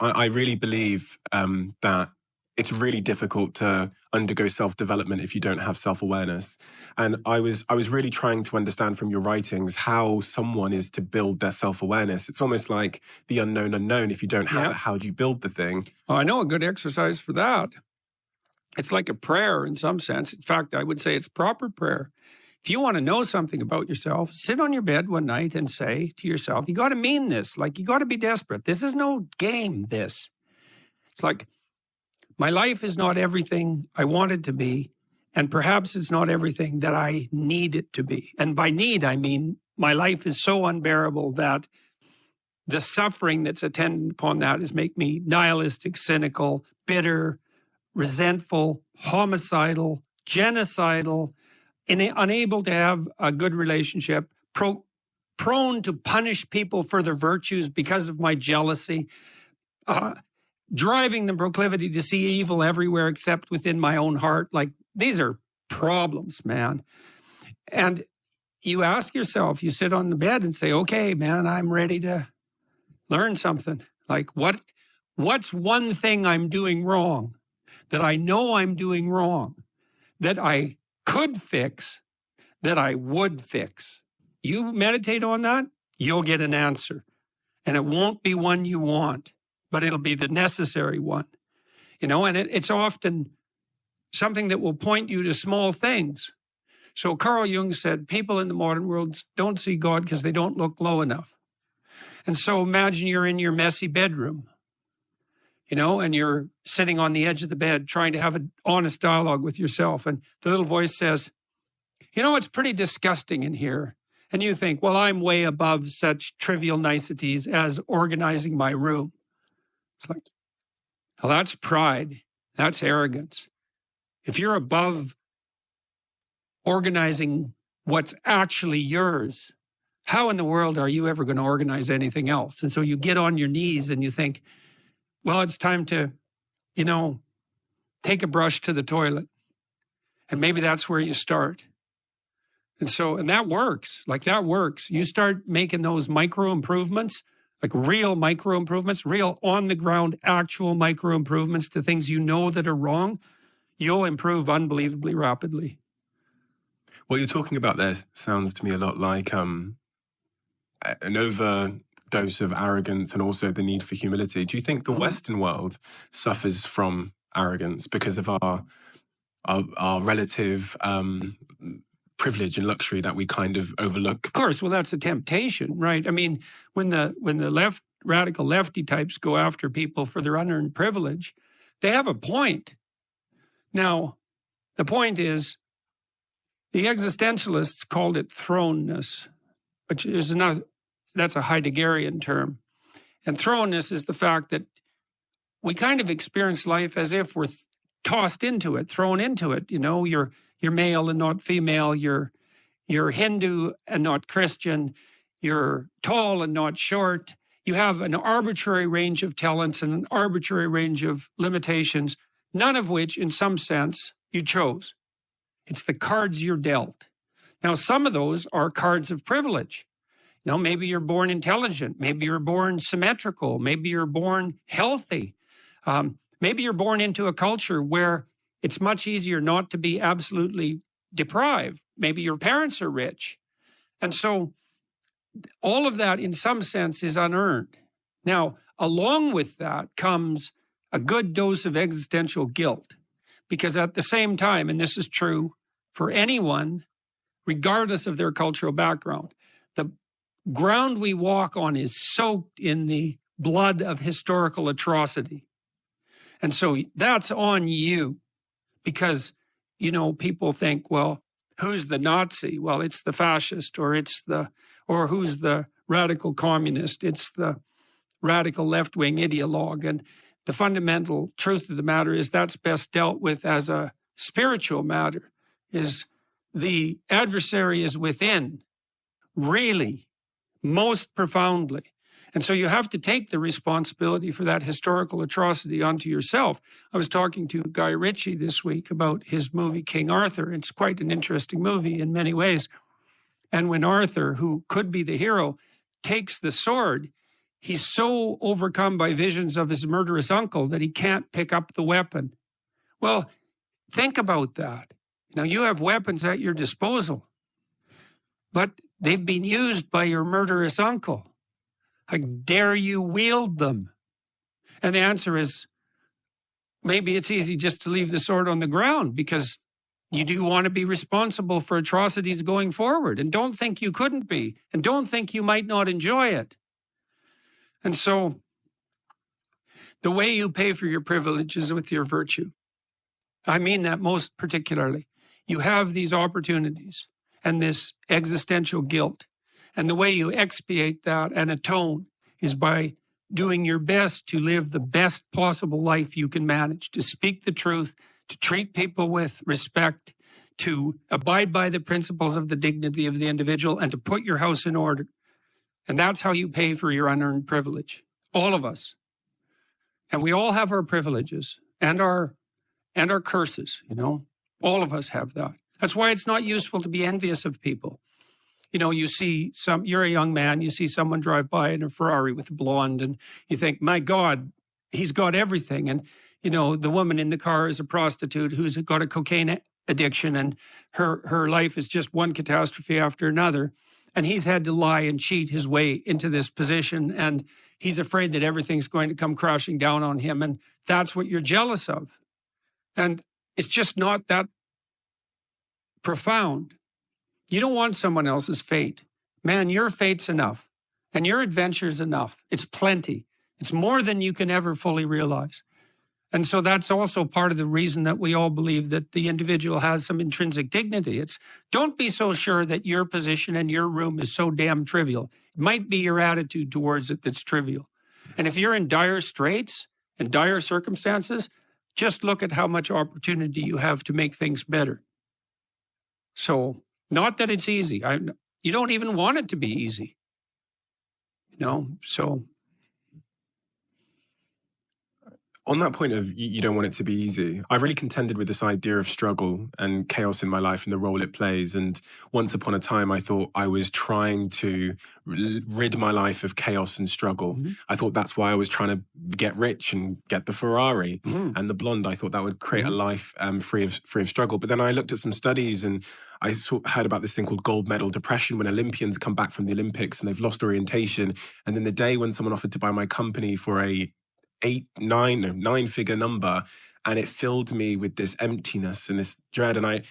I really believe that it's really difficult to undergo self-development if you don't have self-awareness. And I was really trying to understand from your writings how someone is to build their self-awareness. It's almost like the unknown unknown. If you don't have it, how do you build the thing? Well, I know a good exercise for that. It's like a prayer in some sense. In fact, I would say it's proper prayer. If you want to know something about yourself, sit on your bed one night and say to yourself, you got to mean this. Like, you got to be desperate. This is no game, this. It's like, my life is not everything I want it to be, and perhaps it's not everything that I need it to be. And by need, I mean my life is so unbearable that the suffering that's attendant upon that is make me nihilistic, cynical, bitter, resentful, homicidal, genocidal, unable to have a good relationship, prone to punish people for their virtues because of my jealousy, driving the proclivity to see evil everywhere except within my own heart. Like, these are problems, man. And you ask yourself, you sit on the bed and say, okay, man, I'm ready to learn something. Like, what's one thing I'm doing wrong that I know I'm doing wrong, that I could fix, that I would fix? You meditate on that, you'll get an answer. And it won't be one you want, but it'll be the necessary one. You know, and it's often something that will point you to small things. So Carl Jung said, people in the modern world don't see God because they don't look low enough. And so imagine you're in your messy bedroom, you know, and you're sitting on the edge of the bed trying to have an honest dialogue with yourself. And the little voice says, you know, it's pretty disgusting in here. And you think, well, I'm way above such trivial niceties as organizing my room. It's like, well, that's pride. That's arrogance. If you're above organizing what's actually yours, how in the world are you ever going to organize anything else? And so you get on your knees and you think, well, it's time to, you know, take a brush to the toilet. And maybe that's where you start. And that works. Like, that works. You start making those micro improvements, like real micro improvements, real on the ground, actual micro improvements to things you know that are wrong, you'll improve unbelievably rapidly. What you're talking about there sounds to me a lot like an overdose of arrogance and also the need for humility. Do you think the Western world suffers from arrogance because of our relative privilege and luxury that we kind of overlook? Of course. Well, that's a temptation, right? I mean, when the radical lefty types go after people for their unearned privilege, they have a point. Now, the point is, the existentialists called it thrownness, which is that's a Heideggerian term. And thrownness is the fact that we kind of experience life as if we're tossed into it, thrown into it. You know, you're male and not female. You're Hindu and not Christian. You're tall and not short. You have an arbitrary range of talents and an arbitrary range of limitations, none of which, in some sense, you chose. It's the cards you're dealt. Now, some of those are cards of privilege. You know, maybe you're born intelligent. Maybe you're born symmetrical. Maybe you're born healthy. Maybe you're born into a culture where it's much easier not to be absolutely deprived. Maybe your parents are rich. And so all of that, in some sense, is unearned. Now, along with that comes a good dose of existential guilt. Because at the same time, and this is true for anyone, regardless of their cultural background, the ground we walk on is soaked in the blood of historical atrocity. And so that's on you because, you know, people think, well, who's the Nazi? Well, it's the fascist, or who's the radical communist? It's the radical left-wing ideologue. And the fundamental truth of the matter is that's best dealt with as a spiritual matter, is the adversary is within, really, most profoundly. And so you have to take the responsibility for that historical atrocity onto yourself. I was talking to Guy Ritchie this week about his movie King Arthur. It's quite an interesting movie in many ways. And when Arthur, who could be the hero, takes the sword, he's so overcome by visions of his murderous uncle that he can't pick up the weapon. Well, think about that. Now, you have weapons at your disposal, but they've been used by your murderous uncle. How dare you wield them? And the answer is, maybe it's easy just to leave the sword on the ground because you do want to be responsible for atrocities going forward. And don't think you couldn't be. And don't think you might not enjoy it. And so the way you pay for your privilege is with your virtue. I mean that most particularly. You have these opportunities and this existential guilt. And the way you expiate that and atone is by doing your best to live the best possible life you can manage, to speak the truth, to treat people with respect, to abide by the principles of the dignity of the individual, and to put your house in order. And that's how you pay for your unearned privilege. All of us. And we all have our privileges and our curses, you know. All of us have that. That's why it's not useful to be envious of people. You know, you're a young man, you see someone drive by in a Ferrari with a blonde, and you think, my God, he's got everything. And, you know, the woman in the car is a prostitute who's got a cocaine addiction, and her life is just one catastrophe after another. And he's had to lie and cheat his way into this position, and he's afraid that everything's going to come crashing down on him. And that's what you're jealous of. And it's just not that profound. You don't want someone else's fate. Man, your fate's enough. And your adventure's enough. It's plenty. It's more than you can ever fully realize. And so that's also part of the reason that we all believe that the individual has some intrinsic dignity. It's don't be so sure that your position and your room is so damn trivial. It might be your attitude towards it that's trivial. And if you're in dire straits and dire circumstances, just look at how much opportunity you have to make things better. So, not that it's easy. You don't even want it to be easy. You know, so. On that point of you don't want it to be easy, I really contended with this idea of struggle and chaos in my life and the role it plays. And once upon a time, I thought I was trying to rid my life of chaos and struggle. Mm-hmm. I thought that's why I was trying to get rich and get the Ferrari and the blonde. I thought that would create a life free of struggle. But then I looked at some studies and I heard about this thing called gold medal depression when Olympians come back from the Olympics and they've lost orientation. And then the day when someone offered to buy my company for a nine-figure number, and it filled me with this emptiness and this dread. And I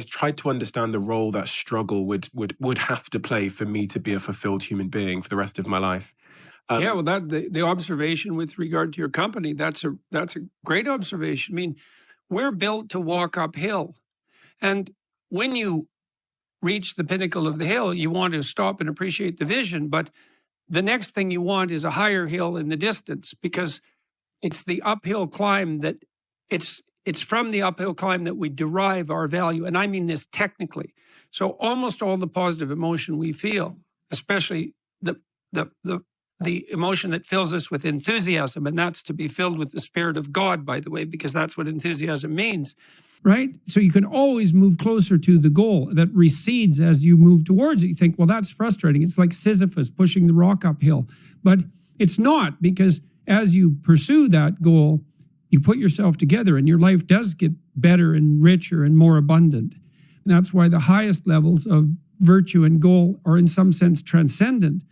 tried to understand the role that struggle would have to play for me to be a fulfilled human being for the rest of my life. Well, the observation with regard to your company, that's a great observation. I mean, we're built to walk uphill, and when you reach the pinnacle of the hill, you want to stop and appreciate the vision, but the next thing you want is a higher hill in the distance, because it's the uphill climb that it's from the uphill climb that we derive our value. And I mean this technically. So almost all the positive emotion we feel, especially the emotion that fills us with enthusiasm, and that's to be filled with the Spirit of God, by the way, because that's what enthusiasm means. Right? So you can always move closer to the goal that recedes as you move towards it. You think, well, that's frustrating. It's like Sisyphus pushing the rock uphill. But it's not, because as you pursue that goal, you put yourself together and your life does get better and richer and more abundant. And that's why the highest levels of virtue and goal are in some sense transcendent.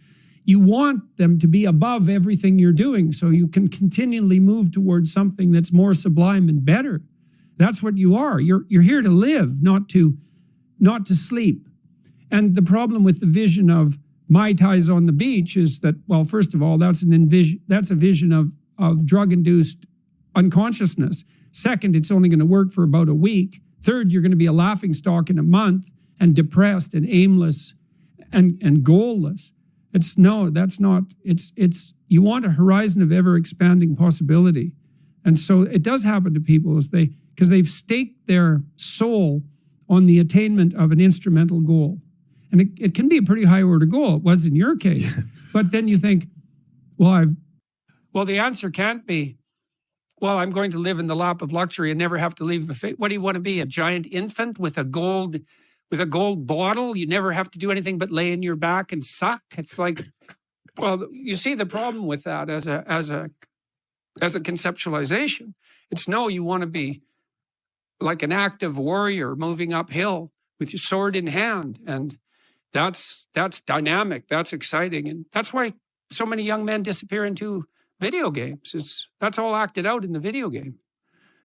You want them to be above everything you're doing so you can continually move towards something that's more sublime and better. That's what you are. You're here to live, not to sleep. And the problem with the vision of Mai Tais on the beach is that, well, first of all, that's a vision of drug-induced unconsciousness. Second, it's only going to work for about a week. Third, you're going to be a laughingstock in a month and depressed and aimless and goalless. You want a horizon of ever-expanding possibility. And so it does happen to people because they've staked their soul on the attainment of an instrumental goal. And it can be a pretty high order goal. It was in your case. But then you think, well, the answer can't be, well, I'm going to live in the lap of luxury and never have to leave the faith. What do you want to be, a giant infant with a gold bottle? You never have to do anything but lay in your back and suck. It's like, Well, you see the problem with that as a conceptualization. It's no, you want to be like an active warrior moving uphill with your sword in hand. And that's dynamic. That's exciting. And that's why so many young men disappear into video games. That's all acted out in the video game.